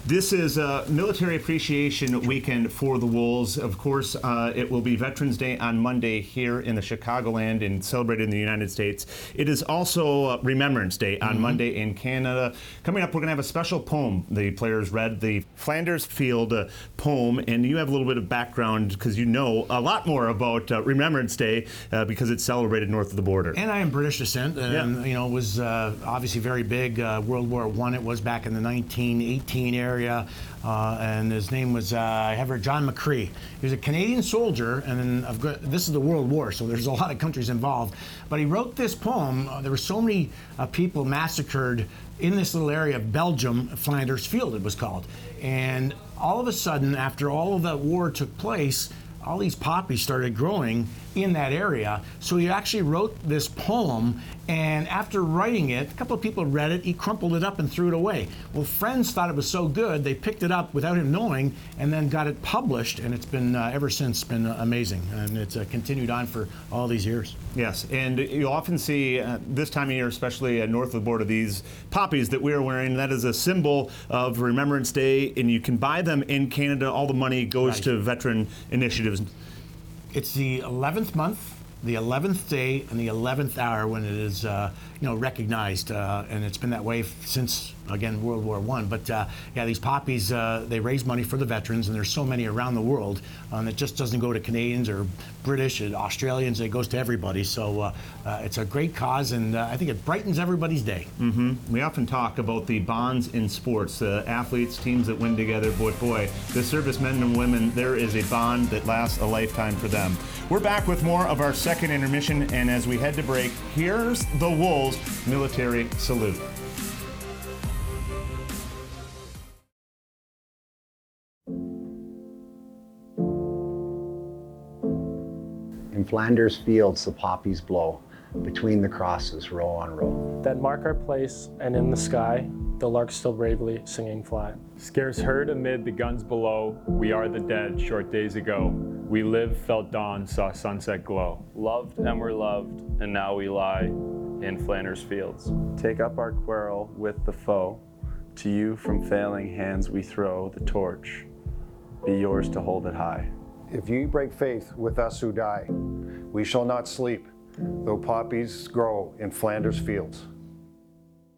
This is a Military Appreciation Weekend for the Wolves. Of course, it will be Veterans Day on Monday here in the Chicagoland and celebrated in the United States. It is also Remembrance Day on Monday in Canada. Coming up, we're going to have a special poem the players read, the Flanders Field poem, and you have a little bit of background because you know a lot more about Remembrance Day because it's celebrated north of the border. And I am British descent, and you know, it was obviously very big. World War I, it was back in the 1918 area, and his name was John McCree. He was a Canadian soldier, and then this is the World War, so there's a lot of countries involved. But he wrote this poem. There were so many people massacred in this little area of Belgium, Flanders Field it was called. And all of a sudden, after all of that war took place, all these poppies started growing in that area. So he actually wrote this poem, and after writing it, a couple of people read it, he crumpled it up and threw it away. Well, friends thought it was so good, they picked it up without him knowing, and then got it published, and it's been, ever since, been amazing. And it's continued on for all these years. Yes, and you often see this time of year, especially north of the border, these poppies that we are wearing. That is a symbol of Remembrance Day, and you can buy them in Canada. All the money goes to veteran initiatives. It's the 11th month, the 11th day, and the 11th hour when it is, recognized, and it's been that way since, again, World War I. But yeah, these poppies, they raise money for the veterans, and there's so many around the world. It just doesn't go to Canadians or British and Australians, it goes to everybody. So it's a great cause, and I think it brightens everybody's day. We often talk about the bonds in sports, athletes, teams that win together. Boy, the servicemen and women, there is a bond that lasts a lifetime for them. We're back with more of our second intermission, and as we head to break, here's the Wolves military salute. In Flanders Fields, the poppies blow, between the crosses, row on row. That mark our place, and in the sky, the lark still bravely singing flat. Scarce heard amid the guns below, we are the dead short days ago. We lived, felt dawn, saw sunset glow. Loved and were loved, and now we lie in Flanders Fields. Take up our quarrel with the foe. To you from failing hands we throw the torch. Be yours to hold it high. If ye break faith with us who die, we shall not sleep, though poppies grow in Flanders Fields.